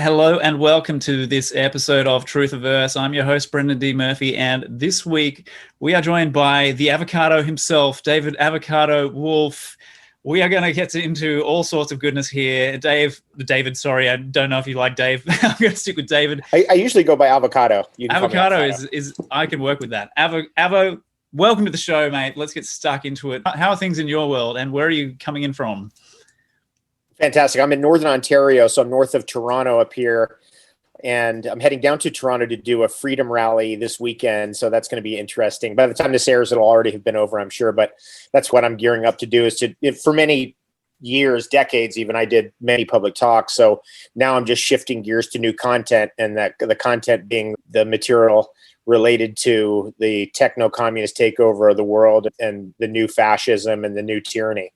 Hello and welcome to this episode of Truthiverse. I'm your host, Brendan D. Murphy, and this week we are joined by the Avocado himself, David Avocado Wolfe. We are going to get into all sorts of goodness here. David, sorry, I don't know if you like Dave. I'm going to stick with David. I usually go by Avocado. Avocado is I can work with that. Avo, welcome to the show, mate. Let's get stuck into it. How are things in your world, and where are you coming in from? Fantastic. I'm in Northern Ontario, so I'm north of Toronto up here, and I'm heading down to Toronto to do a freedom rally this weekend, so that's going to be interesting. By the time this airs, it'll already have been over, I'm sure, but that's what I'm gearing up to do. For many years, decades even, I did many public talks, so now I'm just shifting gears to new content, and that the content being the material related to the techno-communist takeover of the world and the new fascism and the new tyranny.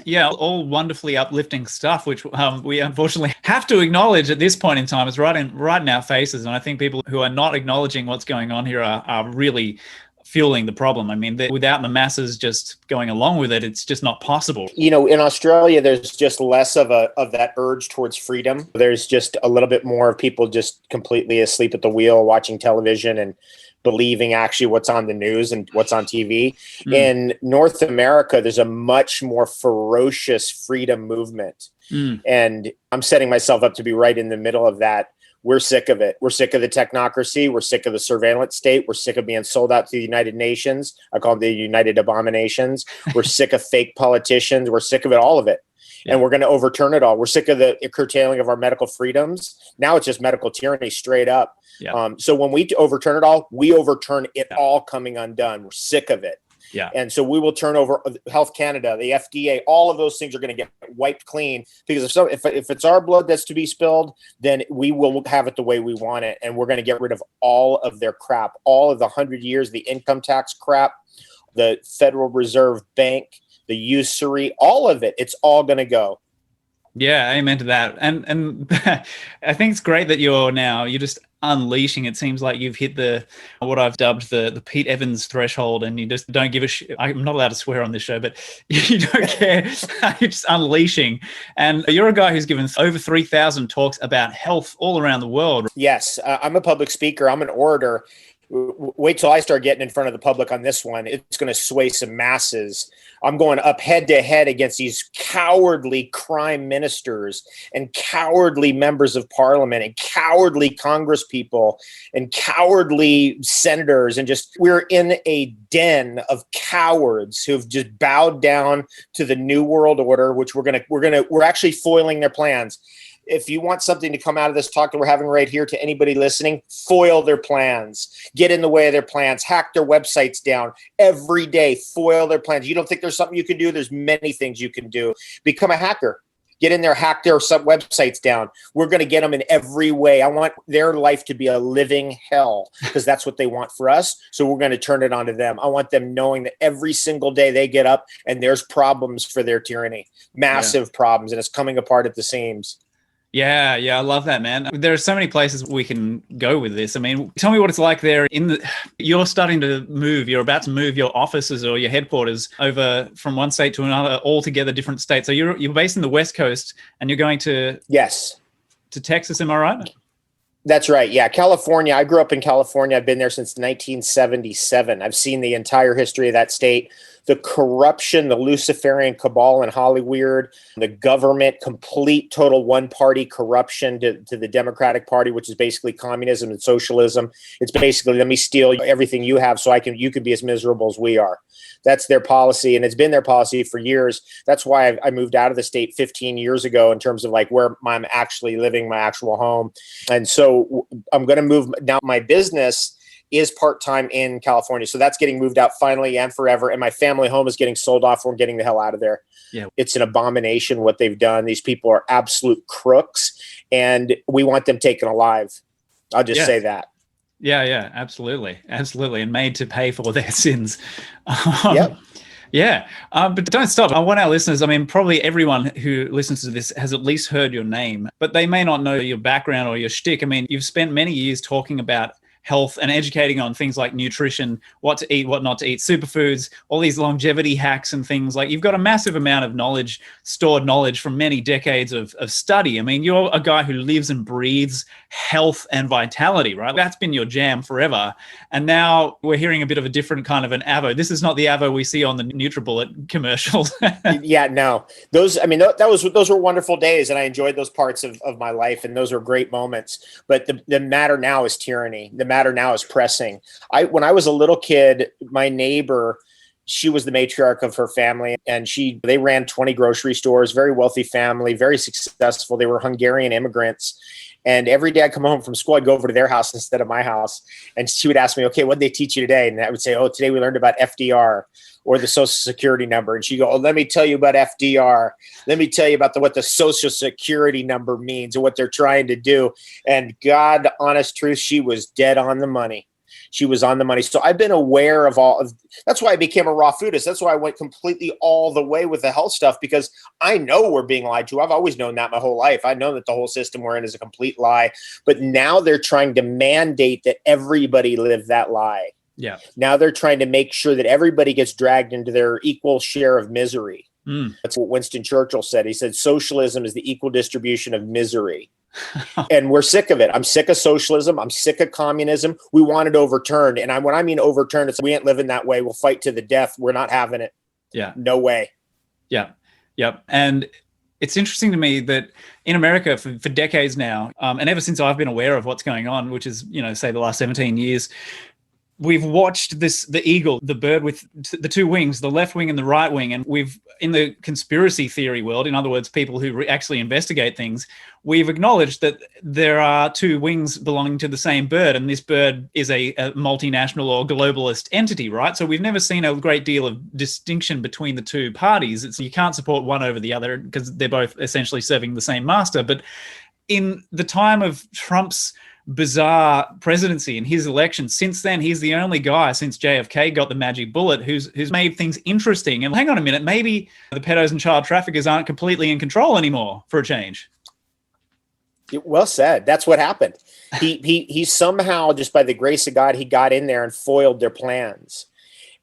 Yeah, all wonderfully uplifting stuff, which we unfortunately have to acknowledge at this point in time. It's right in our faces. And I think people who are not acknowledging what's going on here are really fueling the problem. I mean, without the masses just going along with it, it's just not possible. You know, in Australia, there's just less of that urge towards freedom. There's just a little bit more of people just completely asleep at the wheel, watching television and believing actually what's on the news and what's on TV. In North America, there's a much more ferocious freedom movement. And I'm setting myself up to be right in the middle of that. We're sick of it. We're sick of the technocracy. We're sick of the surveillance state. We're sick of being sold out to the United Nations. I call them the United Abominations. We're sick of fake politicians. We're sick of it, all of it. And we're going to overturn it all. We're sick of the curtailing of our medical freedoms. Now it's just medical tyranny straight up. So when we overturn it all, we overturn it all coming undone. We're sick of it. And so we will turn over Health Canada, the FDA, all of those things are going to get wiped clean, because if it's our blood that's to be spilled, then we will have it the way we want it. And we're going to get rid of all of their crap, all of the 100 years, the income tax crap, the Federal Reserve Bank, the usury, all of it. It's all going to go. Yeah, amen to that. And I think it's great that you're just unleashing. It seems like you've hit what I've dubbed the Pete Evans threshold, and you just don't give a shit. I'm not allowed to swear on this show, but you don't care. You're just unleashing. And you're a guy who's given over 3,000 talks about health all around the world. Yes, I'm a public speaker. I'm an orator. Wait till I start getting in front of the public on this one. It's going to sway some masses. I'm going up head to head against these cowardly crime ministers and cowardly members of parliament and cowardly Congress people and cowardly senators. And we're in a den of cowards who've just bowed down to the New World Order, which we're actually foiling their plans. If you want something to come out of this talk that we're having right here, to anybody listening, foil their plans, get in the way of their plans, hack their websites down every day, foil their plans. You don't think there's something you can do? There's many things you can do. Become a hacker. Get in there, hack their websites down. We're going to get them in every way. I want their life to be a living hell, because that's what they want for us. So we're going to turn it on to them. I want them knowing that every single day they get up and there's problems for their tyranny, massive problems, and it's coming apart at the seams. Yeah, I love that, man. There are so many places we can go with this. I mean, tell me what it's like there. You're starting to move. You're about to move your offices or your headquarters over from one state to another, altogether different states. So you're based in the West Coast, and you're going to to Texas. Am I right? That's right. Yeah, California. I grew up in California. I've been there since 1977. I've seen the entire history of that state. The corruption, the Luciferian cabal in Hollywood, the government, complete, total one-party corruption to the Democratic Party, which is basically communism and socialism. It's basically, let me steal everything you have so you can be as miserable as we are. That's their policy, and it's been their policy for years. That's why I moved out of the state 15 years ago in terms of like where I'm actually living, my actual home. And so I'm going to move now. My business is part-time in California. So that's getting moved out finally and forever. And my family home is getting sold off. We're getting the hell out of there. Yeah. It's an abomination what they've done. These people are absolute crooks, and we want them taken alive. I'll just say that. Yeah, absolutely. And made to pay for their sins. But don't stop. I want our listeners, probably everyone who listens to this has at least heard your name, but they may not know your background or your shtick. You've spent many years talking about health and educating on things like nutrition, what to eat, what not to eat, superfoods, all these longevity hacks and things. Like, you've got a massive amount of knowledge, stored knowledge from many decades of study. I mean, you're a guy who lives and breathes health and vitality, right? That's been your jam forever. And now we're hearing a bit of a different kind of an Avo. This is not the Avo we see on the NutriBullet commercials. Yeah, no, those were wonderful days, and I enjoyed those parts of my life, and those were great moments. But the matter now is tyranny. The matter now is pressing. When I was a little kid, my neighbor, she was the matriarch of her family, and they ran 20 grocery stores, very wealthy family, very successful. They were Hungarian immigrants. And every day I'd come home from school, I'd go over to their house instead of my house. And she would ask me, okay, what did they teach you today? And I would say, oh, today we learned about FDR or the Social Security number. And she'd go, oh, let me tell you about FDR. Let me tell you about what the Social Security number means and what they're trying to do. And God, honest truth, she was dead on the money. She was on the money. So I've been aware of that's why I became a raw foodist. That's why I went completely all the way with the health stuff, because I know we're being lied to. I've always known that my whole life. I know that the whole system we're in is a complete lie, but now they're trying to mandate that everybody live that lie. Yeah. Now they're trying to make sure that everybody gets dragged into their equal share of misery. That's what Winston Churchill said. He said, socialism is the equal distribution of misery. And we're sick of it. I'm sick of socialism. I'm sick of communism. We want it overturned. And when I mean overturned, it's we ain't living that way. We'll fight to the death. We're not having it. Yeah. No way. Yeah. Yep. And it's interesting to me that in America for decades now, and ever since I've been aware of what's going on, which is, say the last 17 years, we've watched the eagle, the bird with the two wings, the left wing and the right wing. And we've, in the conspiracy theory world, in other words, people who actually investigate things, we've acknowledged that there are two wings belonging to the same bird. And this bird is a multinational or globalist entity, right? So we've never seen a great deal of distinction between the two parties. You can't support one over the other because they're both essentially serving the same master. But in the time of Trump's bizarre presidency and his election, since then, he's the only guy since JFK got the magic bullet who's made things interesting. And hang on a minute, maybe the pedos and child traffickers aren't completely in control anymore for a change. Well said. That's what happened. He somehow, just by the grace of God, he got in there and foiled their plans.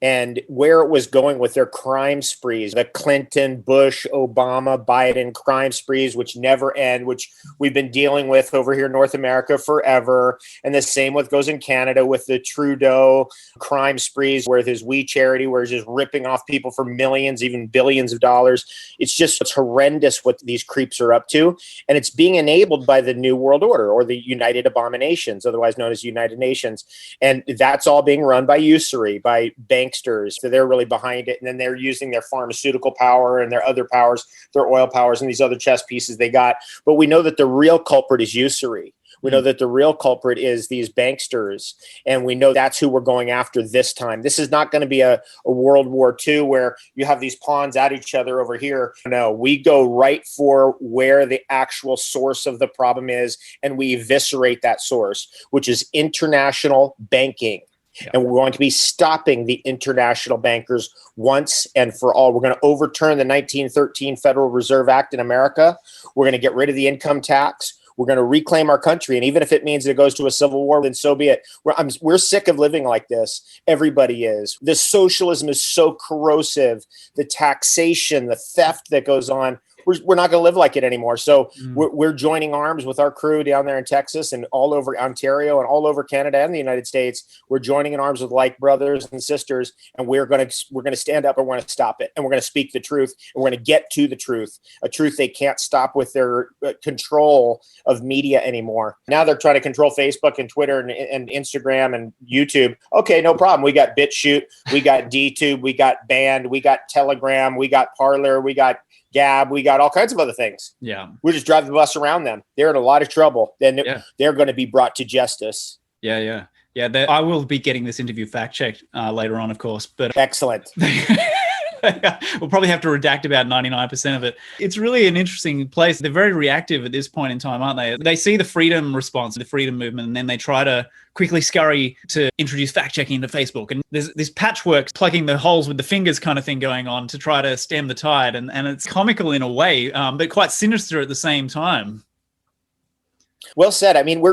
And where it was going with their crime sprees, the Clinton, Bush, Obama, Biden crime sprees, which never end, which we've been dealing with over here in North America forever. And the same goes in Canada with the Trudeau crime sprees, where his We Charity, where he's just ripping off people for millions, even billions of dollars. It's horrendous what these creeps are up to. And it's being enabled by the New World Order, or the United Abominations, otherwise known as United Nations. And that's all being run by usury, by banksters. So they're really behind it. And then they're using their pharmaceutical power and their other powers, their oil powers, and these other chess pieces they got. But we know that the real culprit is usury. We know that the real culprit is these banksters. And we know that's who we're going after this time. This is not going to be a World War II where you have these pawns at each other over here. No, we go right for where the actual source of the problem is, and we eviscerate that source, which is international banking. Yeah. And we're going to be stopping the international bankers once and for all. We're going to overturn the 1913 Federal Reserve Act in America. We're going to get rid of the income tax. We're going to reclaim our country. And even if it means it goes to a civil war, then so be it. We're sick of living like this. Everybody is. This socialism is so corrosive. The taxation, the theft that goes on. We're not going to live like it anymore. So we're joining arms with our crew down there in Texas and all over Ontario and all over Canada and the United States. We're joining in arms with like brothers and sisters, and we're going to stand up and we're going to stop it. And we're going to speak the truth, and we're going to get to the truth, a truth they can't stop with their control of media anymore. Now they're trying to control Facebook and Twitter and Instagram and YouTube. Okay, no problem. We got BitChute, we got DTube, we got Band, we got Telegram, we got Parler, we got Gab, we got all kinds of other things. Yeah. We just drive the bus around them. They're in a lot of trouble. Then they're going to be brought to justice. Yeah. I will be getting this interview fact-checked later on, of course. But excellent. We'll probably have to redact about 99% of it. It's really an interesting place. They're very reactive at this point in time, aren't they? They see the freedom response, the freedom movement, and then they try to quickly scurry to introduce fact-checking into Facebook. And there's this patchwork, plugging the holes with the fingers kind of thing going on to try to stem the tide. And it's comical in a way, but quite sinister at the same time. Well said. I mean,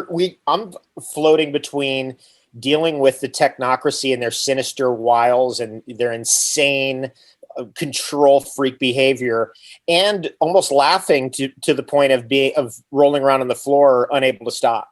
I'm floating between dealing with the technocracy and their sinister wiles and their insane control freak behavior, and almost laughing to the point of rolling around on the floor, unable to stop.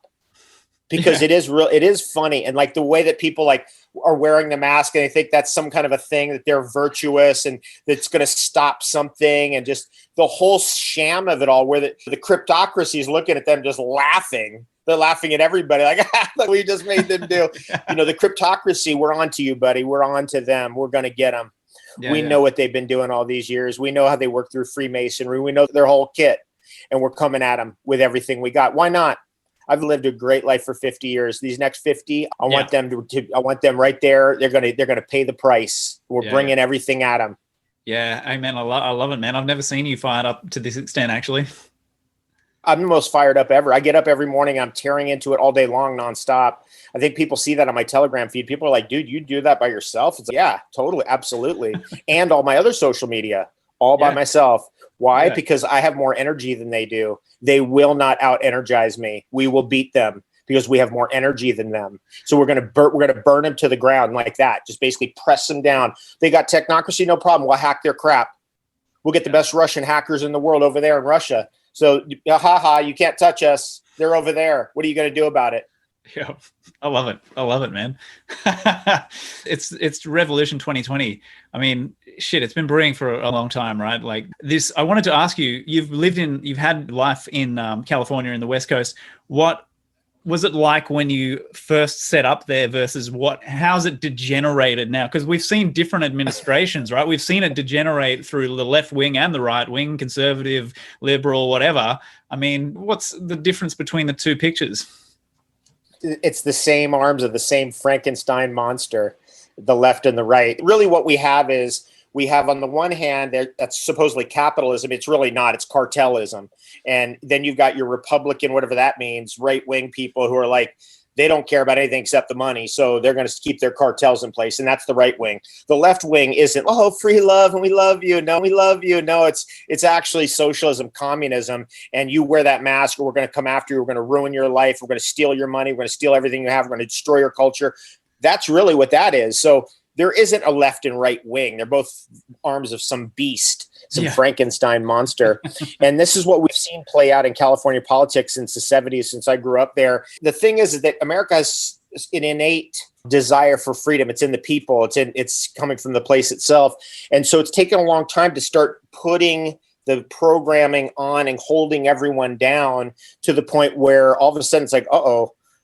Because it is funny. And like the way that people like are wearing the mask and they think that's some kind of a thing, that they're virtuous and that's going to stop something, and just the whole sham of it all, where the cryptocracy is looking at them just laughing. They're laughing at everybody like, look, we just made them do. The cryptocracy, we're on to you, buddy. We're on to them. We're going to get them. We know what they've been doing all these years. We know how they work through Freemasonry. We know their whole kit, and we're coming at them with everything we got. Why not? I've lived a great life for 50 years. These next 50, I want them I want them right there. They're going to pay the price. We're bringing everything at them. Yeah. Amen. I love it, man. I've never seen you fired up to this extent, actually. I'm the most fired up ever. I get up every morning. I'm tearing into it all day long, nonstop. I think people see that on my Telegram feed. People are like, dude, you do that by yourself? It's like, yeah, totally. Absolutely. And all my other social media, all by myself. Why? Yeah. Because I have more energy than they do. They will not out energize me. We will beat them because we have more energy than them. So we're going to burn them to the ground like that. Just basically press them down. They got technocracy, no problem. We'll hack their crap. We'll get the best Russian hackers in the world over there in Russia. So, you can't touch us. They're over there. What are you going to do about it? Yeah, I love it, man. It's Revolution 2020. I mean, shit, it's been brewing for a long time, right? Like this, I wanted to ask you, you've had life in California in the West Coast. What was it like when you first set up there versus how's it degenerated now? Because we've seen different administrations, right? We've seen it degenerate through the left wing and the right wing, conservative, liberal, whatever. I mean, what's the difference between the two pictures? It's the same arms of the same Frankenstein monster, the left and the right. Really what we have on the one hand, that's supposedly capitalism. It's really not. It's cartelism. And then you've got your Republican, whatever that means, right-wing people who are like, they don't care about anything except the money. So they're going to keep their cartels in place. And that's the right wing. The left wing isn't, free love and we love you. No, we love you. No, it's actually socialism, communism. And you wear that mask or we're going to come after you. We're going to ruin your life. We're going to steal your money. We're going to steal everything you have. We're going to destroy your culture. That's really what that is. So there isn't a left and right wing. They're both arms of some beast, some Frankenstein monster. And this is what we've seen play out in California politics since the 70s, since I grew up there. The thing is that America has an innate desire for freedom. It's in the people. It's coming from the place itself. And so it's taken a long time to start putting the programming on and holding everyone down to the point where all of a sudden it's like,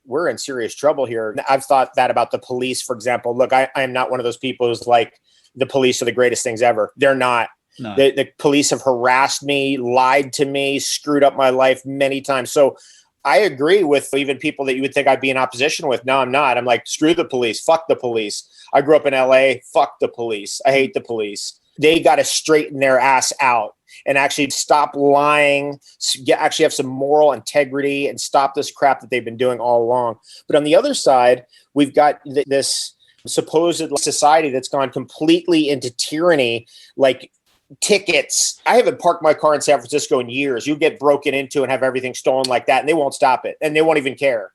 we're in serious trouble here. I've thought that about the police, for example. Look, I am not one of those people who's like, the police are the greatest things ever. They're not. No. The police have harassed me, lied to me, screwed up my life many times. So I agree with even people that you would think I'd be in opposition with. No, I'm not. I'm like, screw the police. Fuck the police. I grew up in LA. Fuck the police. I hate the police. They got to straighten their ass out and actually stop lying, actually have some moral integrity and stop this crap that they've been doing all along. But on the other side, we've got this supposed society that's gone completely into tyranny, like tickets. I haven't parked my car in San Francisco in years. You get broken into and have everything stolen like that, and they won't stop it, and they won't even care.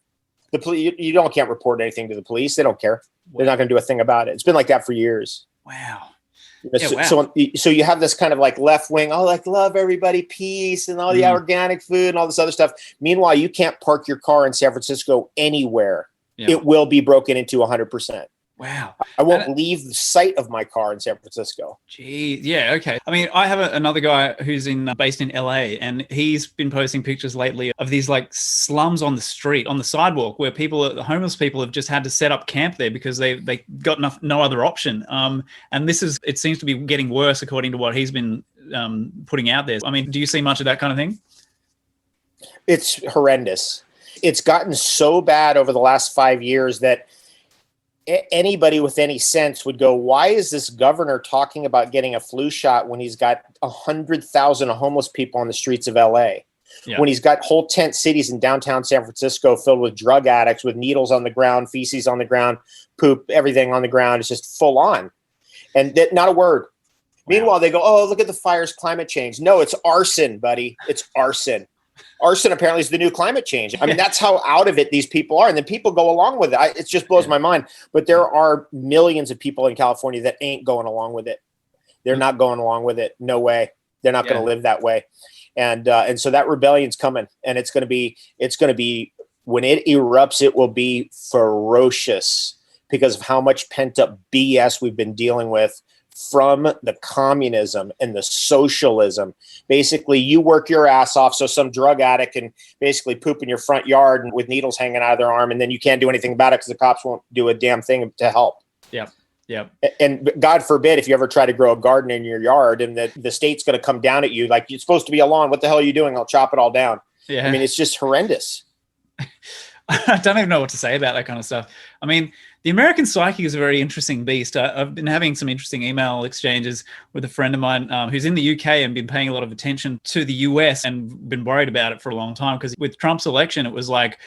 The police, can't report anything to the police. They don't care. They're not going to do a thing about it. It's been like that for years. Wow. So you have this kind of like left wing, like love everybody, peace, and all the organic food and all this other stuff. Meanwhile, you can't park your car in San Francisco anywhere. Yeah. It will be broken into 100%. Wow. I won't leave the sight of my car in San Francisco. Gee, yeah, okay. I mean, I have another guy who's based in LA, and he's been posting pictures lately of these like slums on the street, on the sidewalk, where homeless people have just had to set up camp there because they got no other option. And it seems to be getting worse according to what he's been putting out there. I mean, do you see much of that kind of thing? It's horrendous. It's gotten so bad over the last 5 years that anybody with any sense would go, why is this governor talking about getting a flu shot when he's got 100,000 homeless people on the streets of LA? Yeah. When he's got whole tent cities in downtown San Francisco filled with drug addicts with needles on the ground, feces on the ground, poop, everything on the ground. It's just full on. And not a word. Wow. Meanwhile, they go, look at the fires, climate change. No, it's arson, buddy. It's arson. Arson apparently is the new climate change. I mean, that's how out of it these people are. And then people go along with it. It just blows my mind. But there are millions of people in California that ain't going along with it. They're not going along with it. No way. They're not going to live that way. And so that rebellion's coming, and it's going to be when it erupts, it will be ferocious because of how much pent up BS we've been dealing with from the communism and the socialism. Basically, you work your ass off so some drug addict can basically poop in your front yard and with needles hanging out of their arm, and then you can't do anything about it because the cops won't do a damn thing to help. Yeah. Yeah. And God forbid if you ever try to grow a garden in your yard and the state's going to come down at you like, it's supposed to be a lawn. What the hell are you doing? I'll chop it all down. Yeah. I mean, it's just horrendous. I don't even know what to say about that kind of stuff. I mean, the American psyche is a very interesting beast. I've been having some interesting email exchanges with a friend of mine who's in the UK and been paying a lot of attention to the US and been worried about it for a long time. Because with Trump's election, it was like,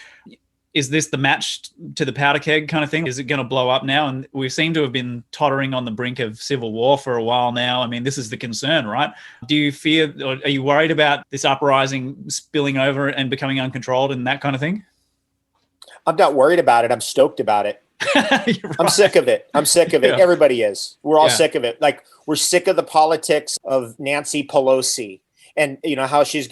is this the match to the powder keg kind of thing? Is it going to blow up now? And we seem to have been tottering on the brink of civil war for a while now. I mean, this is the concern, right? Do you fear, or are you worried about this uprising spilling over and becoming uncontrolled and that kind of thing? I'm not worried about it. I'm stoked about it. Right. I'm sick of it. I'm sick of it. Yeah. Everybody is. We're all sick of it. Like, we're sick of the politics of Nancy Pelosi and, you know, how she's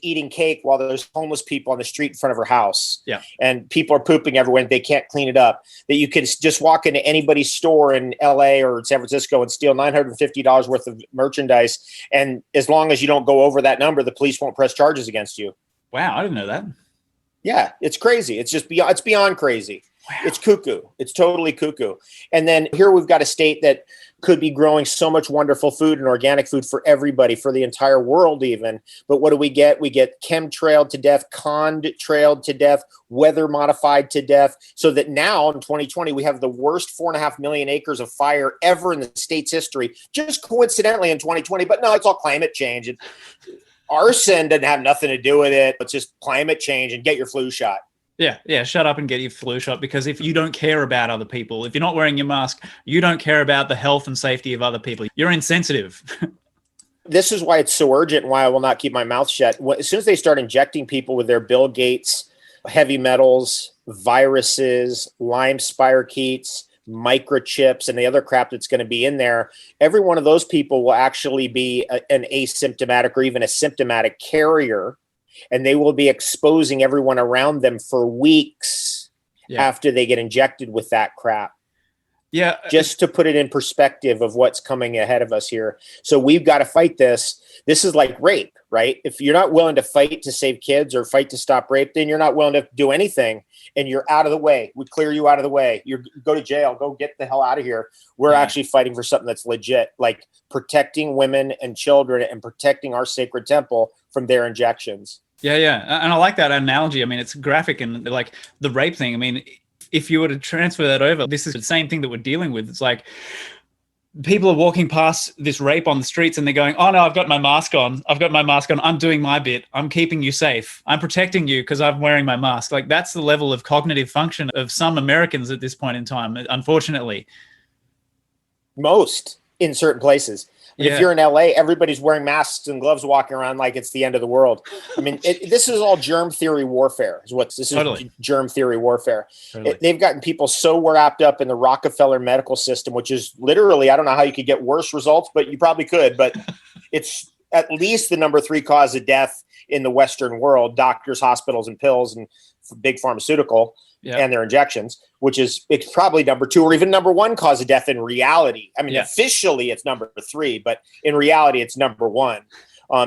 eating cake while there's homeless people on the street in front of her house. Yeah. And people are pooping everywhere and they can't clean it up. That you can just walk into anybody's store in LA or San Francisco and steal $950 worth of merchandise. And as long as you don't go over that number, the police won't press charges against you. Wow. I didn't know that. Yeah, it's crazy. It's just beyond crazy. Wow. It's cuckoo. It's totally cuckoo. And then here we've got a state that could be growing so much wonderful food and organic food for everybody, for the entire world even. But what do we get? We get chemtrailed to death, contrailed to death, weather modified to death. So that now in 2020, we have the worst 4.5 million acres of fire ever in the state's history, just coincidentally in 2020. But no, it's all climate change. Arson doesn't have nothing to do with it. It's just climate change and get your flu shot. Yeah. Shut up and get your flu shot, because if you don't care about other people, if you're not wearing your mask, you don't care about the health and safety of other people. You're insensitive. This is why it's so urgent and why I will not keep my mouth shut. As soon as they start injecting people with their Bill Gates, heavy metals, viruses, Lyme spirochetes, microchips, and the other crap that's going to be in there, every one of those people will actually be an asymptomatic or even a symptomatic carrier, and they will be exposing everyone around them for weeks after they get injected with that crap. Yeah. Just to put it in perspective of what's coming ahead of us here. So we've got to fight this. This is like rape, right? If you're not willing to fight to save kids or fight to stop rape, then you're not willing to do anything. And you're out of the way. We clear you out of the way. You go to jail. Go get the hell out of here. We're actually fighting for something that's legit, like protecting women and children and protecting our sacred temple from their injections. Yeah. And I like that analogy. I mean, it's graphic, and like the rape thing. I mean, if you were to transfer that over, this is the same thing that we're dealing with. It's like people are walking past this rape on the streets and they're going, oh no, I've got my mask on. I'm doing my bit. I'm keeping you safe. I'm protecting you because I'm wearing my mask. Like, that's the level of cognitive function of some Americans at this point in time, unfortunately. Most in certain places. If you're in LA, everybody's wearing masks and gloves walking around like it's the end of the world. I mean, this is all germ theory warfare. Germ theory warfare. Totally. They've gotten people so wrapped up in the Rockefeller medical system, which is literally, I don't know how you could get worse results, but you probably could. But it's at least the number 3 cause of death in the Western world: doctors, hospitals, and pills, and big pharmaceutical. And their injections, which is, it's probably number 2 or even number 1 cause of death in reality. I mean, officially it's number 3, but in reality it's number 1.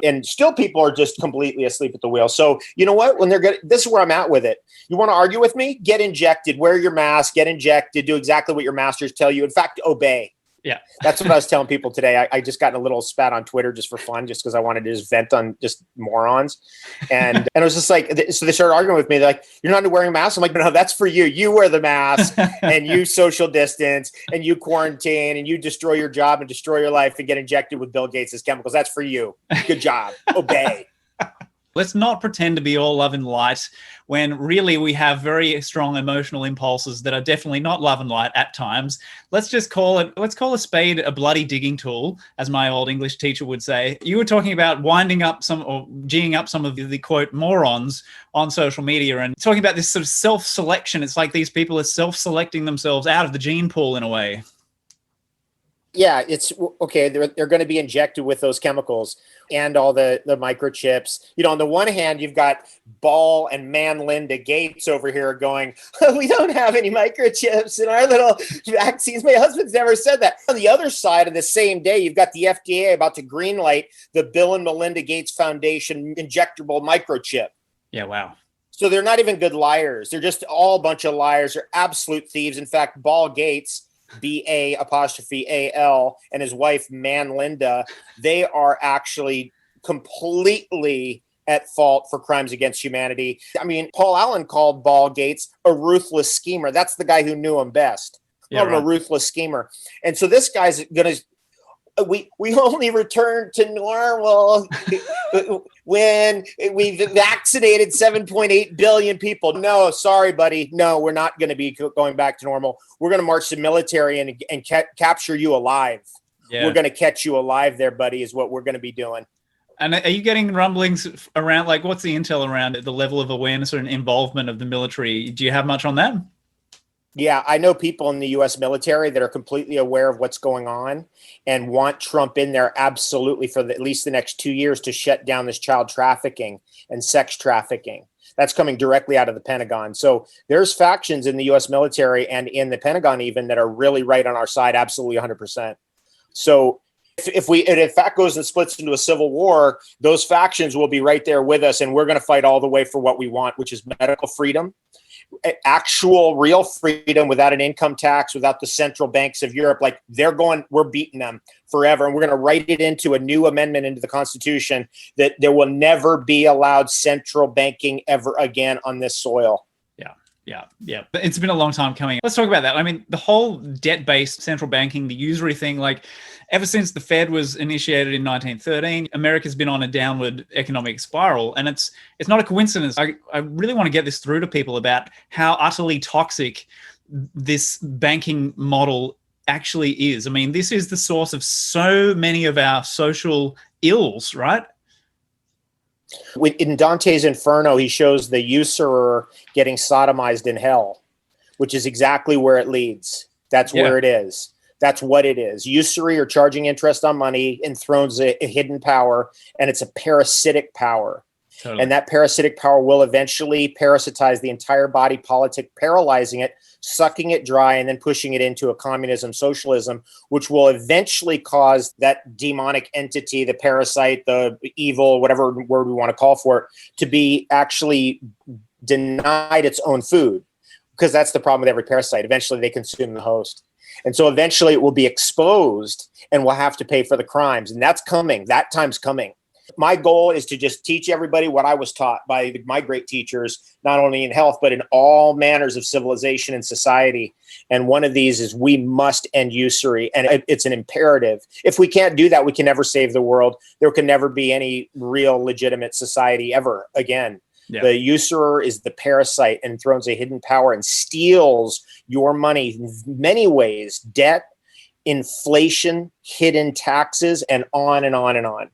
And still people are just completely asleep at the wheel. So you know what? When they're good, this is where I'm at with it. You want to argue with me? Get injected, wear your mask, get injected, do exactly what your masters tell you. In fact, obey. Yeah. That's what I was telling people today. I just got in a little spat on Twitter just for fun, just because I wanted to just vent on just morons. And I was just like, so they started arguing with me. They're like, you're not wearing a mask? I'm like, no, that's for you. You wear the mask and you social distance and you quarantine and you destroy your job and destroy your life and get injected with Bill Gates' chemicals. That's for you. Good job. Obey. Let's not pretend to be all love and light when really we have very strong emotional impulses that are definitely not love and light at times. Let's call a spade a bloody digging tool, as my old English teacher would say. You were talking about winding up some or geeing up some of the quote morons on social media and talking about this sort of self-selection. It's like these people are self-selecting themselves out of the gene pool in a way. Yeah, it's okay. They're going to be injected with those chemicals and all the microchips. On the one hand, you've got Ball and Linda Gates over here going, we don't have any microchips in our little vaccines. My husband's never said that. On the other side of the same day, you've got the FDA about to greenlight the Bill and Melinda Gates Foundation injectable microchip. Yeah, wow. So they're not even good liars. They're just all a bunch of liars. They're absolute thieves. In fact, Ball Gates, BA''AL, and his wife, Linda, they are actually completely at fault for crimes against humanity. I mean, Paul Allen called Ball Gates a ruthless schemer. That's the guy who knew him best. Yeah, right. A ruthless schemer. And so this guy's going to, we only return to normal when we've vaccinated 7.8 billion people. No, sorry, buddy. No, we're not going to be going back to normal. We're going to march the military and capture you alive. Yeah. We're going to catch you alive there, buddy, is what we're going to be doing. And are you getting rumblings around, like, what's the intel around the level of awareness or involvement of the military? Do you have much on that? Yeah, I know people in the U.S. military that are completely aware of what's going on and want Trump in there absolutely for at least the next 2 years to shut down this child trafficking and sex trafficking. That's coming directly out of the Pentagon. So there's factions in the U.S. military and in the Pentagon even that are really right on our side, absolutely 100%. So if that goes and splits into a civil war, those factions will be right there with us, and we're going to fight all the way for what we want, which is medical freedom. Actual real freedom without an income tax, without the central banks of Europe. Like we're beating them forever. And we're going to write it into a new amendment into the Constitution that there will never be allowed central banking ever again on this soil. Yeah. It's been a long time coming. Let's talk about that. I mean, the whole debt-based central banking, the usury thing, like ever since the Fed was initiated in 1913, America's been on a downward economic spiral. And it's not a coincidence. I really want to get this through to people about how utterly toxic this banking model actually is. I mean, this is the source of so many of our social ills, right? In Dante's Inferno, he shows the usurer getting sodomized in hell, which is exactly where it leads. That's where it is. That's what it is. Usury or charging interest on money enthrones a hidden power, and it's a parasitic power. Totally. And that parasitic power will eventually parasitize the entire body politic, paralyzing it, sucking it dry, and then pushing it into a communism, socialism, which will eventually cause that demonic entity, the parasite, the evil, whatever word we want to call for it, to be actually denied its own food. Because that's the problem with every parasite. Eventually they consume the host. And so eventually it will be exposed and will have to pay for the crimes. And that's coming. That time's coming. My goal is to just teach everybody what I was taught by my great teachers, not only in health, but in all manners of civilization and society. And one of these is we must end usury. And it's an imperative. If we can't do that, we can never save the world. There can never be any real legitimate society ever again. Yeah. The usurer is the parasite and throws a hidden power and steals your money in many ways: debt, inflation, hidden taxes, and on and on and on.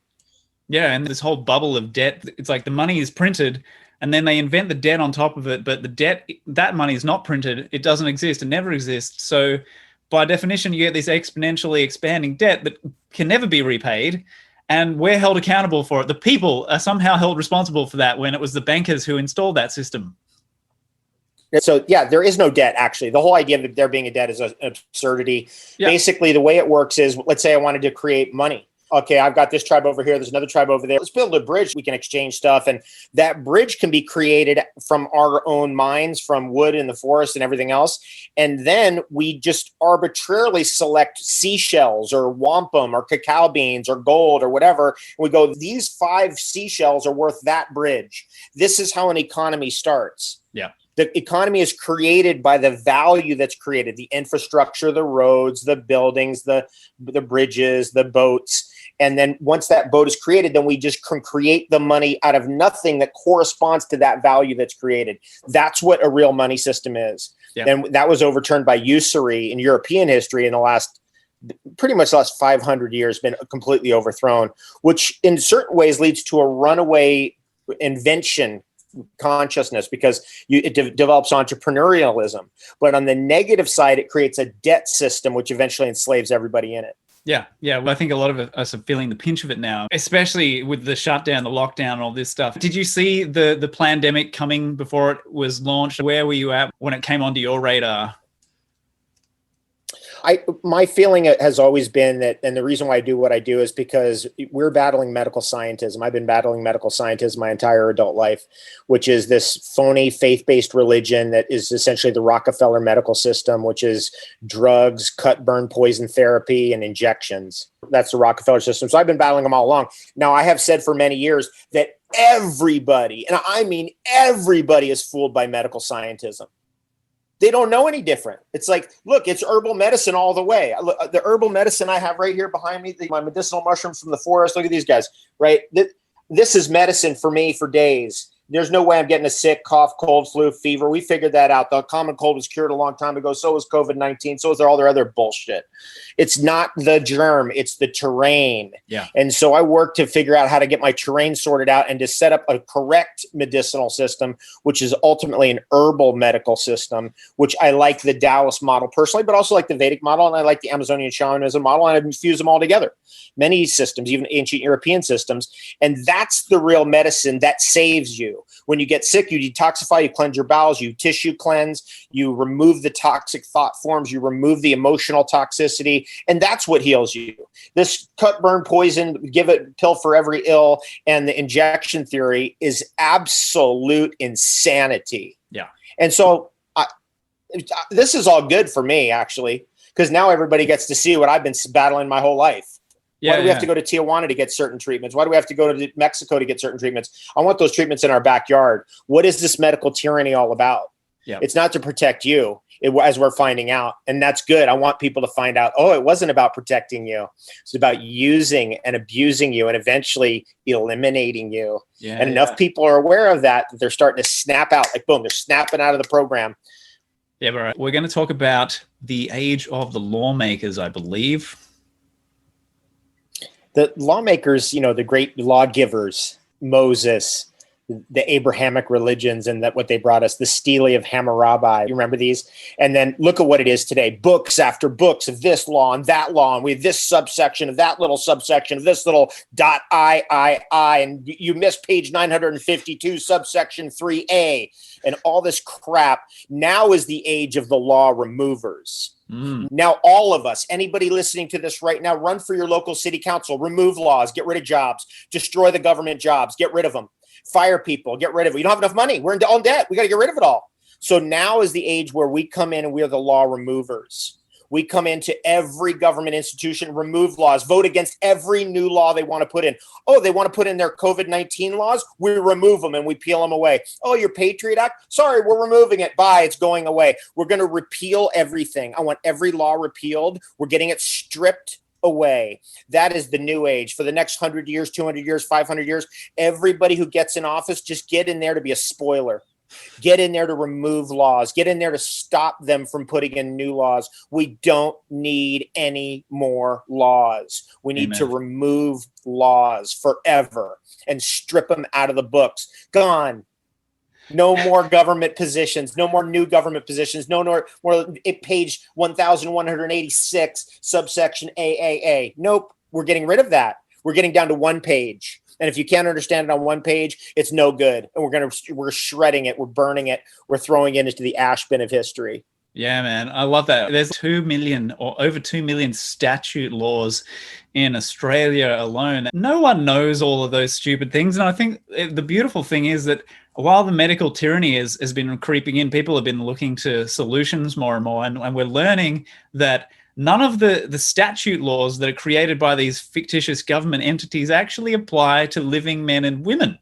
Yeah, and this whole bubble of debt, it's like the money is printed and then they invent the debt on top of it, but the debt, that money is not printed. It doesn't exist. It never exists. So by definition, you get this exponentially expanding debt that can never be repaid, and we're held accountable for it. The people are somehow held responsible for that when it was the bankers who installed that system. So, yeah, there is no debt, actually. The whole idea of there being a debt is an absurdity. Yeah. Basically, the way it works is, let's say I wanted to create money. Okay, I've got this tribe over here. There's another tribe over there. Let's build a bridge. We can exchange stuff. And that bridge can be created from our own minds, from wood in the forest and everything else. And then we just arbitrarily select seashells or wampum or cacao beans or gold or whatever. And we go, these 5 seashells are worth that bridge. This is how an economy starts. Yeah. The economy is created by the value that's created, the infrastructure, the roads, the buildings, the bridges, the boats. And then once that boat is created, then we just can create the money out of nothing that corresponds to that value that's created. That's what a real money system is. Yeah. And that was overturned by usury in European history in the last 500 years, been completely overthrown, which in certain ways leads to a runaway invention consciousness, because it develops entrepreneurialism. But on the negative side, it creates a debt system, which eventually enslaves everybody in it. Yeah. Well, I think a lot of us are feeling the pinch of it now, especially with the shutdown, the lockdown, and all this stuff. Did you see the pandemic coming before it was launched? Where were you at when it came onto your radar? My feeling has always been that, and the reason why I do what I do is because we're battling medical scientism. I've been battling medical scientism my entire adult life, which is this phony faith-based religion that is essentially the Rockefeller medical system, which is drugs, cut, burn, poison therapy, and injections. That's the Rockefeller system. So I've been battling them all along. Now, I have said for many years that everybody, and I mean everybody, is fooled by medical scientism. They don't know any different. It's like, look, it's herbal medicine all the way. The herbal medicine I have right here behind me, my medicinal mushrooms from the forest. Look at these guys, right? This is medicine for me for days. There's no way I'm getting a sick cough, cold, flu, fever. We figured that out. The common cold was cured a long time ago. So was COVID-19. So was all their other bullshit. It's not the germ. It's the terrain. Yeah. And so I work to figure out how to get my terrain sorted out and to set up a correct medicinal system, which is ultimately an herbal medical system, which I like the Taoist model personally, but also like the Vedic model. And I like the Amazonian shamanism model. And I infuse them all together. Many systems, even ancient European systems. And that's the real medicine that saves you. When you get sick, you detoxify, you cleanse your bowels, you tissue cleanse, you remove the toxic thought forms, you remove the emotional toxicity, and that's what heals you. This cut, burn, poison, give it pill for every ill, and the injection theory is absolute insanity. Yeah. And so this is all good for me, actually, because now everybody gets to see what I've been battling my whole life. Why do we have to go to Tijuana to get certain treatments? Why do we have to go to Mexico to get certain treatments? I want those treatments in our backyard. What is this medical tyranny all about? Yeah. It's not to protect you, as we're finding out. And that's good. I want people to find out, it wasn't about protecting you. It's about using and abusing you and eventually eliminating you. Yeah, and enough people are aware of that they're starting to snap out. Like, boom, they're snapping out of the program. Yeah, but we're going to talk about the age of the lawmakers, I believe. The lawmakers, the great lawgivers, Moses, the Abrahamic religions, and that what they brought us, the Stele of Hammurabi. You remember these? And then look at what it is today. Books after books of this law and that law. And we have this subsection of that little subsection of this little .I. And you missed page 952, subsection 3A, and all this crap. Now is the age of the law removers. Now, all of us, anybody listening to this right now, run for your local city council, remove laws, get rid of jobs, destroy the government jobs, get rid of them, fire people, get rid of it. We don't have enough money. We're all in debt. We got to get rid of it all. So now is the age where we come in and we are the law removers. We come into every government institution, remove laws, vote against every new law they want to put in. Oh, they want to put in their COVID-19 laws? We remove them and we peel them away. Oh, your Patriot Act? Sorry, we're removing it. Bye, it's going away. We're going to repeal everything. I want every law repealed. We're getting it stripped away. That is the new age. For the next 100 years, 200 years, 500 years, everybody who gets in office, just get in there to be a spoiler. Get in there to remove laws. Get in there to stop them from putting in new laws. We don't need any more laws. We need to remove laws forever and strip them out of the books. Gone. No more government positions. No more new government positions. No more page 1186, subsection AAA. Nope. We're getting rid of that. We're getting down to one page. And if you can't understand it on one page, it's no good. And we're shredding it. We're burning it. We're throwing it into the ash bin of history. Yeah, man. I love that. There's 2 million or over 2 million statute laws in Australia alone. No one knows all of those stupid things. And I think the beautiful thing is that while the medical tyranny has been creeping in, people have been looking to solutions more and more. And we're learning that none of the statute laws that are created by these fictitious government entities actually apply to living men and women.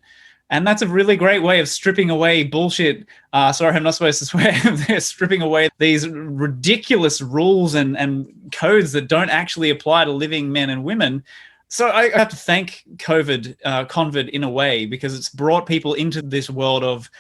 And that's a really great way of stripping away bullshit. Sorry, I'm not supposed to swear. They're stripping away these ridiculous rules and codes that don't actually apply to living men and women. So I have to thank COVID in a way, because it's brought people into this world of,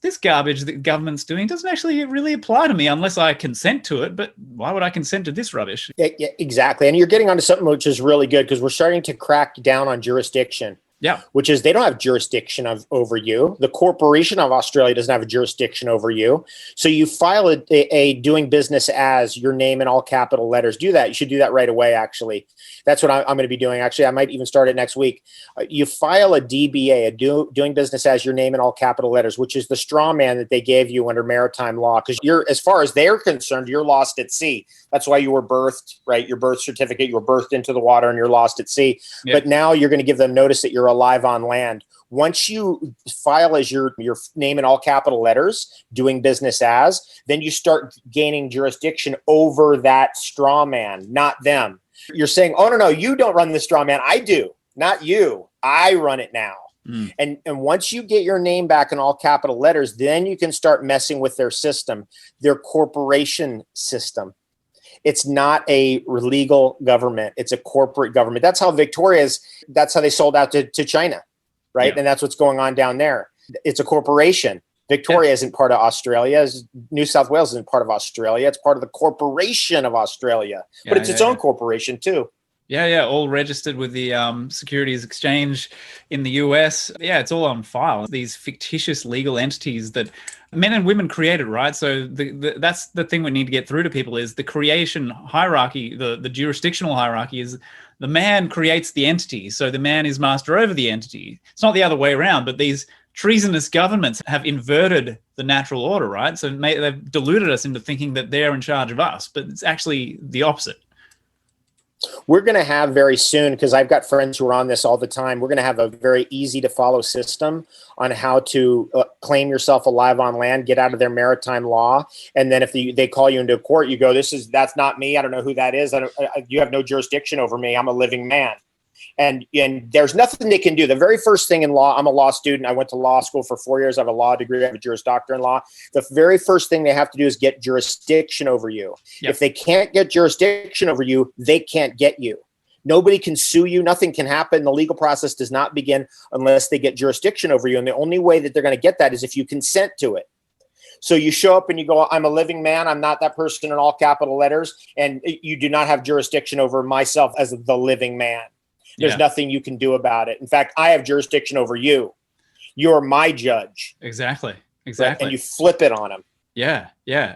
this garbage that government's doing doesn't actually really apply to me unless I consent to it. But why would I consent to this rubbish? Yeah, exactly. And you're getting onto something which is really good, because we're starting to crack down on jurisdiction. Yeah. Which is, they don't have jurisdiction over you. The corporation of Australia doesn't have a jurisdiction over you. So you file a doing business as, your name in all capital letters. Do that. You should do that right away, actually. That's what I'm going to be doing. Actually, I might even start it next week. You file a DBA, doing business as, your name in all capital letters, which is the straw man that they gave you under maritime law. Because as far as they're concerned, you're lost at sea. That's why you were birthed, right? Your birth certificate, you were birthed into the water and you're lost at sea. Yeah. But now you're going to give them notice that you're alive on land. Once you file as your name in all capital letters, doing business as, then you start gaining jurisdiction over that straw man, not them. You're saying, oh, no, you don't run the straw man. I do, not you. I run it now. Mm. And once you get your name back in all capital letters, then you can start messing with their system, their corporation system. It's not a legal government. It's a corporate government. That's how that's how they sold out to China, right? Yeah. And that's what's going on down there. It's a corporation. Victoria isn't part of Australia. New South Wales isn't part of Australia. It's part of the corporation of Australia, but it's its own corporation too. Yeah, all registered with the Securities Exchange in the US. Yeah, it's all on file. These fictitious legal entities that men and women created, right? So that's the thing we need to get through to people, is the creation hierarchy, the jurisdictional hierarchy is the man creates the entity. So the man is master over the entity. It's not the other way around, but these treasonous governments have inverted the natural order, right? So they've deluded us into thinking that they're in charge of us, but it's actually the opposite. We're going to have very soon, because I've got friends who are on this all the time, we're going to have a very easy to follow system on how to claim yourself alive on land, get out of their maritime law. And then if they call you into court, you go, that's not me. I don't know who that is. You have no jurisdiction over me. I'm a living man. And there's nothing they can do. The very first thing in law, I'm a law student. I went to law school for 4 years. I have a law degree. I have a Juris Doctor in law. The very first thing they have to do is get jurisdiction over you. Yep. If they can't get jurisdiction over you, they can't get you. Nobody can sue you. Nothing can happen. The legal process does not begin unless they get jurisdiction over you. And the only way that they're going to get that is if you consent to it. So you show up and you go, I'm a living man. I'm not that person in all capital letters. And you do not have jurisdiction over myself as the living man. There's nothing you can do about it. In fact, I have jurisdiction over you. You're my judge. Exactly. Right? And you flip it on them. Yeah.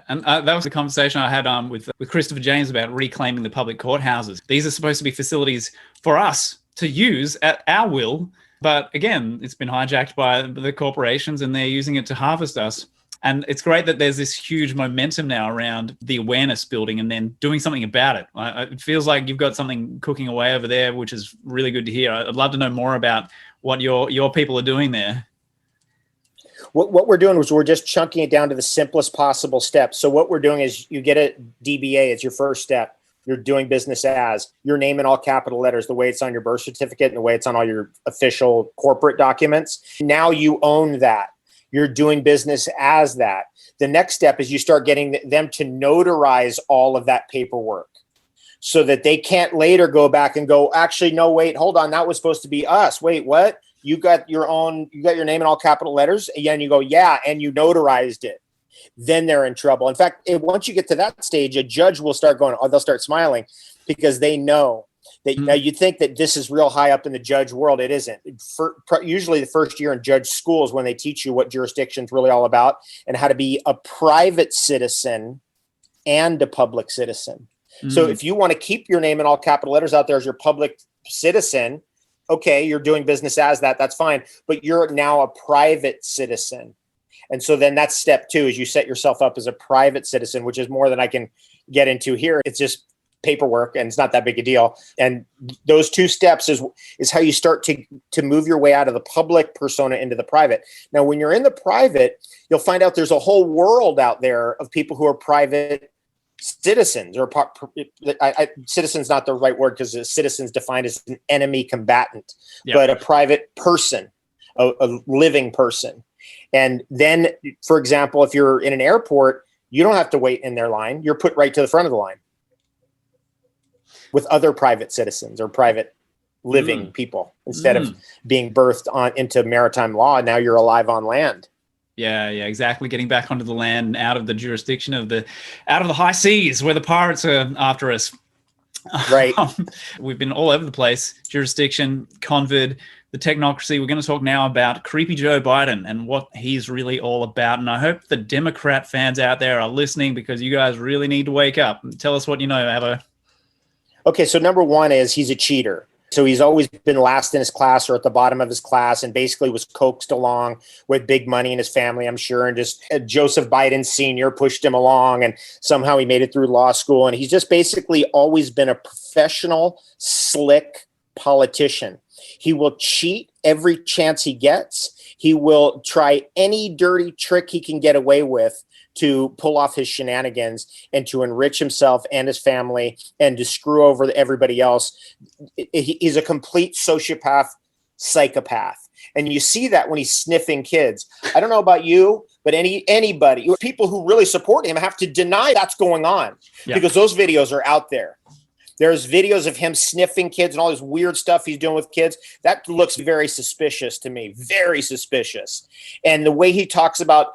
And that was the conversation I had with Christopher James about reclaiming the public courthouses. These are supposed to be facilities for us to use at our will. But again, it's been hijacked by the corporations and they're using it to harvest us. And it's great that there's this huge momentum now around the awareness building and then doing something about it. It feels like you've got something cooking away over there, which is really good to hear. I'd love to know more about what your people are doing there. What we're doing is we're just chunking it down to the simplest possible steps. So what we're doing is you get a DBA as your first step. You're doing business as, your name in all capital letters, the way it's on your birth certificate and the way it's on all your official corporate documents. Now you own that. You're doing business as that. The next step is you start getting them to notarize all of that paperwork so that they can't later go back and go, actually, no, wait, hold on. That was supposed to be us. Wait, what? You got your name in all capital letters. And you go, yeah, and you notarized it. Then they're in trouble. In fact, once you get to that stage, a judge will start going, they'll start smiling because they know that now you think that this is real high up in the judge world. It isn't. Usually the first year in judge school is when they teach you what jurisdiction is really all about and how to be a private citizen and a public citizen. So if you want to keep your name in all capital letters out there as your public citizen, okay, you're doing business as that. That's fine. But you're now a private citizen. And so then that's step 2 is you set yourself up as a private citizen, which is more than I can get into here. It's just paperwork and it's not that big a deal. And those 2 steps is how you start to move your way out of the public persona into the private. Now, when you're in the private, you'll find out there's a whole world out there of people who are private citizens or citizens, not the right word because a citizen's defined as an enemy combatant, but a private person, a living person. And then, for example, if you're in an airport, you don't have to wait in their line. You're put right to the front of the line with other private citizens or private living people instead of being birthed into maritime law. Now you're alive on land. Yeah, exactly. Getting back onto the land, out of the jurisdiction out of the high seas where the pirates are after us. Right. We've been all over the place. Jurisdiction, convid, the technocracy. We're going to talk now about creepy Joe Biden and what he's really all about. And I hope the Democrat fans out there are listening, because you guys really need to wake up. Tell us what you know, Avo. Okay, so number one is he's a cheater. So he's always been last in his class or at the bottom of his class, and basically was coaxed along with big money in his family, I'm sure. And just Joseph Biden Sr. pushed him along, and somehow he made it through law school. And he's just basically always been a professional, slick politician. He will cheat every chance he gets. He will try any dirty trick he can get away with to pull off his shenanigans and to enrich himself and his family and to screw over everybody else. He's a complete sociopath, psychopath. And you see that when he's sniffing kids. I don't know about you, but anybody, people who really support him have to deny that's going on, because those videos are out there. There's videos of him sniffing kids and all this weird stuff he's doing with kids. That looks very suspicious to me, very suspicious. And the way he talks about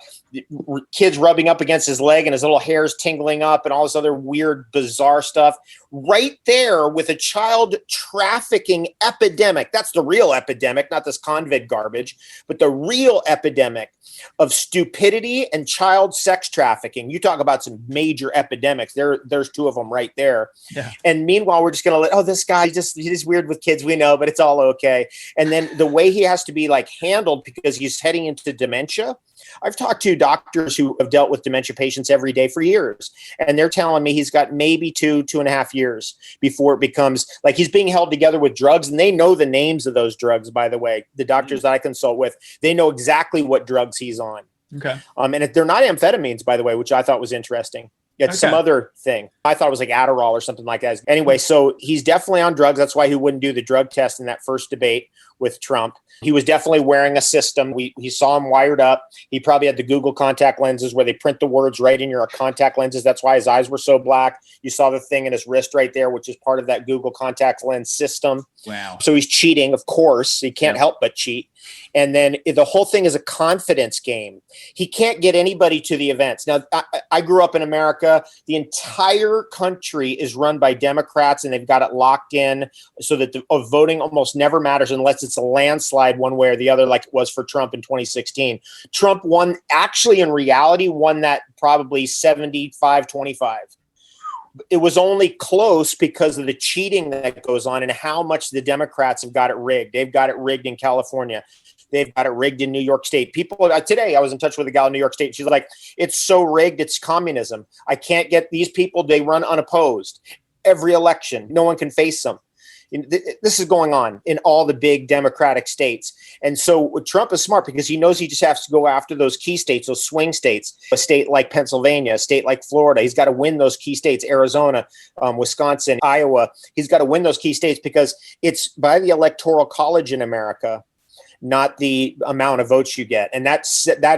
kids rubbing up against his leg and his little hairs tingling up and all this other weird, bizarre stuff, right there with a child trafficking epidemic. That's the real epidemic, not this convid garbage, but the real epidemic of stupidity and child sex trafficking. You talk about some major epidemics. There's two of them right there. Yeah. And meanwhile, we're just going to let, this guy, he's weird with kids, we know, but it's all okay. And then the way he has to be handled because he's heading into dementia. I've talked to doctors who have dealt with dementia patients every day for years, and they're telling me he's got maybe 2.5 years before it becomes like he's being held together with drugs. And they know the names of those drugs, by the way. The doctors that I consult with, they know exactly what drugs he's on. Okay. And they're not amphetamines, by the way, which I thought was interesting. It's some other thing. I thought it was like Adderall or something like that. Anyway, so he's definitely on drugs. That's why he wouldn't do the drug test in that first debate with Trump. He was definitely wearing a system. He saw him wired up. He probably had the Google contact lenses where they print the words right in your contact lenses. That's why his eyes were so black. You saw the thing in his wrist right there, which is part of that Google contact lens system. Wow. So he's cheating, of course. He can't help but cheat. And then the whole thing is a confidence game. He can't get anybody to the events. Now, I grew up in America. The entire country is run by Democrats, and they've got it locked in so that voting almost never matters unless it's a landslide one way or the other, like it was for Trump in 2016. Trump in reality won that probably 75-25. It was only close because of the cheating that goes on and how much the Democrats have got it rigged. They've got it rigged in California. They've got it rigged in New York State. People today, I was in touch with a gal in New York State. She's like, it's so rigged. It's communism. I can't get these people. They run unopposed every election. No one can face them. This is going on in all the big Democratic states. And so Trump is smart because he knows he just has to go after those key states, those swing states, a state like Pennsylvania, a state like Florida. He's got to win those key states, Arizona, Wisconsin, Iowa. He's got to win those key states because it's by the Electoral College in America, not the amount of votes you get. And that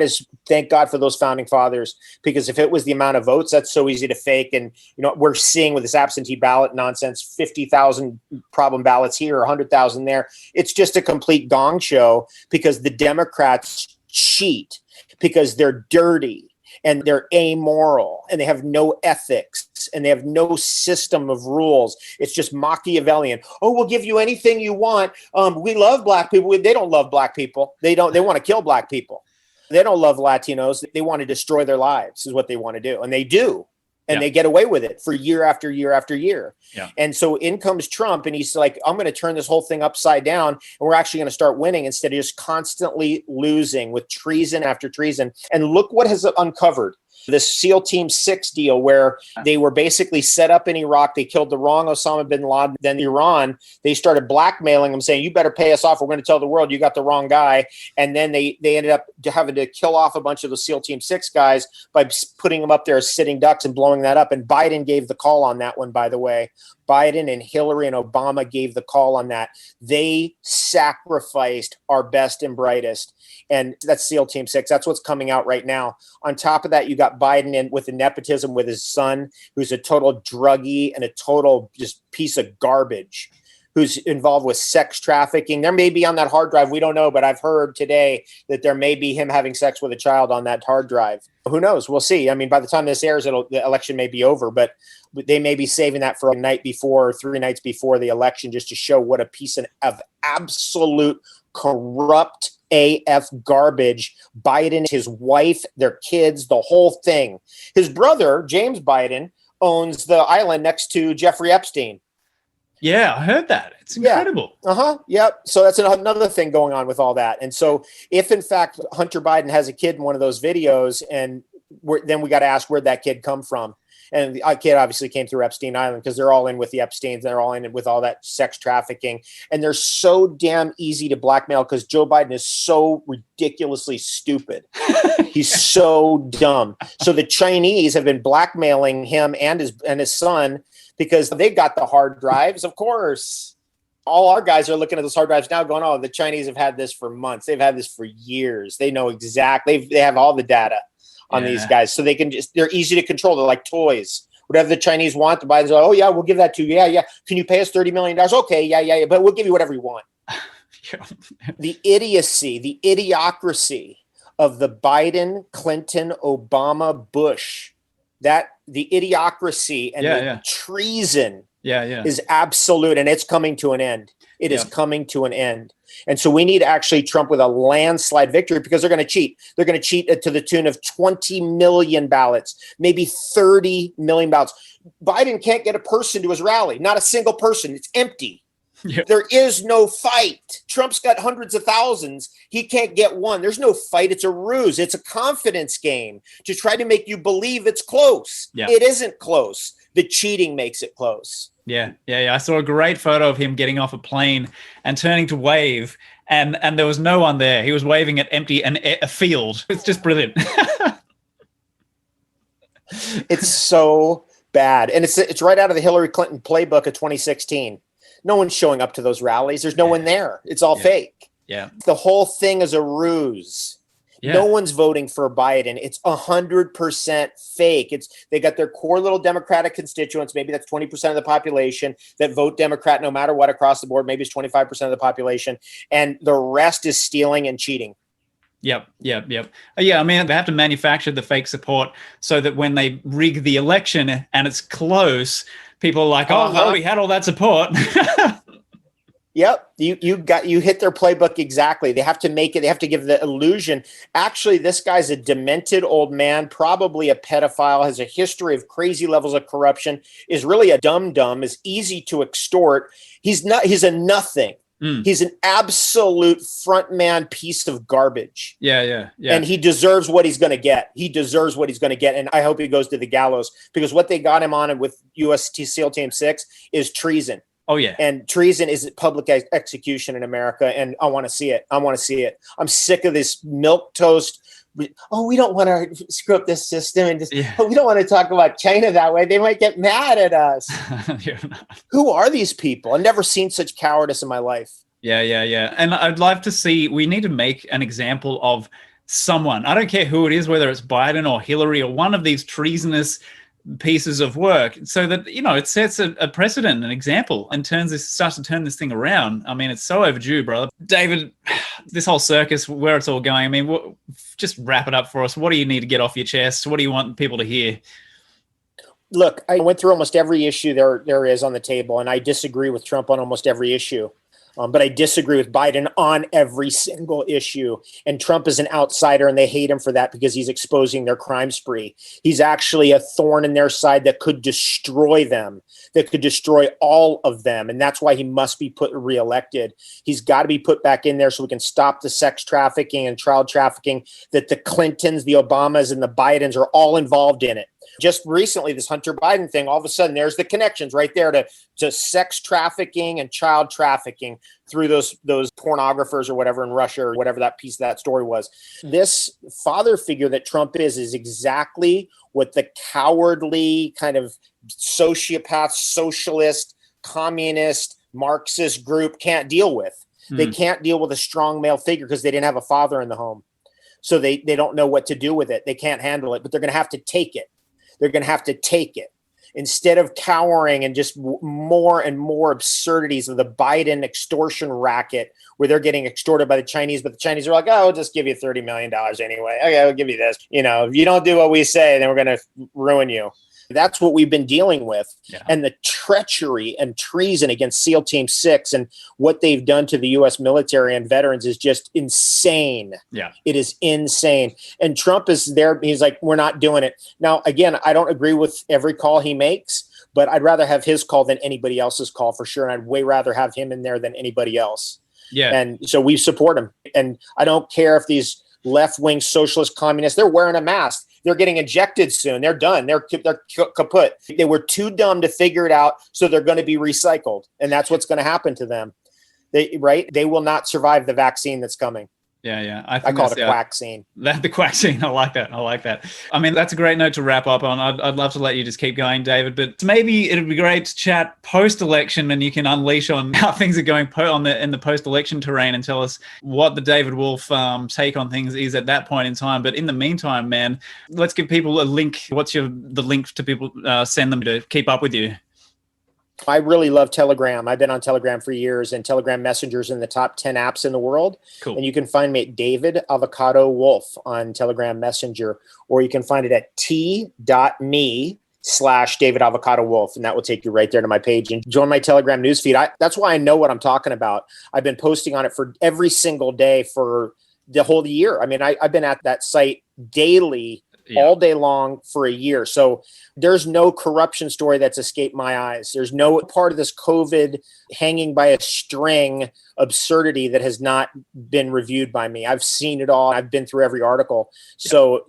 is, thank God for those founding fathers, because if it was the amount of votes, that's so easy to fake. And, we're seeing with this absentee ballot nonsense, 50,000 problem ballots here, 100,000 there. It's just a complete gong show because the Democrats cheat because they're dirty and they're amoral and they have no ethics and they have no system of rules. It's just Machiavellian. Oh, we'll give you anything you want. We love black people. They don't love black people. They want to kill black people. They don't love Latinos. They want to destroy their lives is what they want to do. And they do. And they get away with it for year after year after year. Yeah. And so in comes Trump and he's like, I'm going to turn this whole thing upside down. And we're actually going to start winning instead of just constantly losing with treason after treason. And look what has uncovered. This SEAL Team 6 deal where they were basically set up in Iraq. They killed the wrong Osama bin Laden. Then Iran, they started blackmailing them saying, you better pay us off. We're going to tell the world you got the wrong guy. And then they ended up having to kill off a bunch of the SEAL Team 6 guys by putting them up there as sitting ducks and blowing that up. And Biden gave the call on that one, by the way. Biden and Hillary and Obama gave the call on that. They sacrificed our best and brightest. And that's SEAL Team 6. That's what's coming out right now. On top of that, you got Biden in with the nepotism with his son, who's a total druggie and a total just piece of garbage. who's involved with sex trafficking. There may be on that hard drive. We don't know, but I've heard today that there may be him having sex with a child on that hard drive. Who knows? We'll see. I mean, by the time this airs, the election may be over, but they may be saving that for a night before or 3 nights before the election, just to show what a piece of absolute corrupt AF garbage Biden, his wife, their kids, the whole thing. His brother, James Biden, owns the island next to Jeffrey Epstein. Yeah, I heard that. It's incredible. Yeah. Yep. So that's another thing going on with all that. And so if in fact Hunter Biden has a kid in one of those videos, and then we got to ask where'd that kid come from? And the kid obviously came through Epstein Island, because they're all in with the Epsteins. They're all in with all that sex trafficking. And they're so damn easy to blackmail because Joe Biden is so ridiculously stupid. He's so dumb. So the Chinese have been blackmailing him and his son because they've got the hard drives, of course. All our guys are looking at those hard drives now going, oh, the Chinese have had this for months. They've had this for years. They know exactly. They have all the data on these guys. So they're easy to control. They're like toys. Whatever the Chinese want, the Biden's like, oh, yeah, we'll give that to you. Yeah. Can you pay us $30 million? Okay, yeah. But we'll give you whatever you want. The idiocy, the idiocracy of the Biden, Clinton, Obama, Bush, the idiocracy and the treason is absolute, and it's coming to an end. It is coming to an end. And so we need actually Trump with a landslide victory, because they're going to cheat. They're going to cheat to the tune of 20 million ballots, maybe 30 million ballots. Biden can't get a person to his rally, not a single person. It's empty. Yeah. There is no fight. Trump's got hundreds of thousands. He can't get one. There's no fight. It's a ruse. It's a confidence game to try to make you believe it's close. Yeah. It isn't close. The cheating makes it close. Yeah. I saw a great photo of him getting off a plane and turning to wave, and there was no one there. He was waving at a field. It's just brilliant. It's so bad. And it's right out of the Hillary Clinton playbook of 2016. No one's showing up to those rallies. There's no one there. It's all fake. Yeah. The whole thing is a ruse. Yeah. No one's voting for Biden. It's 100% fake. They got their core little Democratic constituents. Maybe that's 20% of the population that vote Democrat no matter what across the board. Maybe it's 25% of the population. And the rest is stealing and cheating. Yep. Yeah, I mean, they have to manufacture the fake support so that when they rig the election and it's close, people are like, oh, well, we had all that support. Yep. You hit their playbook exactly. They have to make it. They have to give the illusion. Actually, this guy's a demented old man, probably a pedophile, has a history of crazy levels of corruption, is really a dum-dum, is easy to extort. He's a nothing. He's an absolute front man piece of garbage. Yeah. And he deserves what he's going to get. And I hope he goes to the gallows, because what they got him on with U.S. SEAL Team 6 is treason. Oh, yeah. And treason is public execution in America. And I want to see it. I'm sick of this milquetoast. Oh, we don't want to screw up this system. And we don't want to talk about China that way. They might get mad at us. Who are these people? I've never seen such cowardice in my life. Yeah. And I'd love to see, we need to make an example of someone. I don't care who it is, whether it's Biden or Hillary or one of these treasonous pieces of work, so that, it sets a precedent, an example, and starts to turn this thing around. I mean, it's so overdue, brother. David, this whole circus, where it's all going, I mean, just wrap it up for us. What do you need to get off your chest? What do you want people to hear? Look, I went through almost every issue there is on the table, and I disagree with Trump on almost every issue. But I disagree with Biden on every single issue. And Trump is an outsider, and they hate him for that, because he's exposing their crime spree. He's actually a thorn in their side that could destroy them, that could destroy all of them. And that's why he must be reelected. He's got to be put back in there so we can stop the sex trafficking and child trafficking that the Clintons, the Obamas, and the Bidens are all involved in it. Just recently, this Hunter Biden thing, all of a sudden, there's the connections right there to sex trafficking and child trafficking through those pornographers or whatever in Russia, or whatever that piece of that story was. This father figure that Trump is exactly what the cowardly kind of sociopath, socialist, communist, Marxist group can't deal with. They can't deal with a strong male figure because they didn't have a father in the home. So they don't know what to do with it. They can't handle it, but they're going to have to take it. instead of cowering and just more and more absurdities of the Biden extortion racket where they're getting extorted by the Chinese, but the Chinese are like, oh, we'll just give you $30 million anyway. Okay, I'll give you this. If you don't do what we say, then we're going to ruin you. That's what we've been dealing with. Yeah. And the treachery and treason against SEAL Team 6 and what they've done to the U.S. military and veterans is just insane. Yeah. It is insane. And Trump is there. He's like, we're not doing it. Now, again, I don't agree with every call he makes, but I'd rather have his call than anybody else's call for sure. And I'd way rather have him in there than anybody else. Yeah. And so we support him. And I don't care if these left-wing socialist communists, they're wearing a mask. They're getting injected soon. They're done. They're kaput. They were too dumb to figure it out, so they're going to be recycled, and that's what's going to happen to them. They will not survive the vaccine that's coming. Yeah. I call it a quack scene. The quack scene. I like that. I mean, that's a great note to wrap up on. I'd love to let you just keep going, David, but maybe it'd be great to chat post-election and you can unleash on how things are going in the post-election terrain and tell us what the David Wolfe take on things is at that point in time. But in the meantime, man, let's give people a link. What's the link to people send them to keep up with you? I really love Telegram. I've been on Telegram for years, and Telegram Messenger's in the top 10 apps in the world. Cool. And you can find me at David Avocado Wolfe on Telegram Messenger, or you can find it at t.me/David Avocado Wolfe, and that will take you right there to my page. And join my Telegram newsfeed. That's why I know what I'm talking about. I've been posting on it for every single day for the whole year. I mean, I've been at that site daily. Yeah. All day long for a year. So there's no corruption story that's escaped my eyes. There's no part of this COVID hanging by a string absurdity that has not been reviewed by me. I've seen it all. I've been through every article. Yeah. So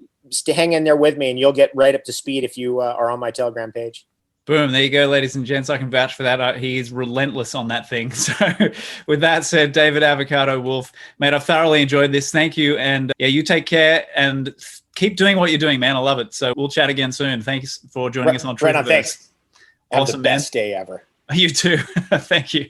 hang in there with me and you'll get right up to speed if you are on my Telegram page. Boom. There you go, ladies and gents. I can vouch for that. He is relentless on that thing. So with that said, David Avocado Wolfe, mate, I've thoroughly enjoyed this. Thank you. And yeah, you take care and keep doing what you're doing, man. I love it. So we'll chat again soon. Thanks for joining us on Truthiverse. Right on, thanks. Awesome, Have the best day ever. You too. Thank you.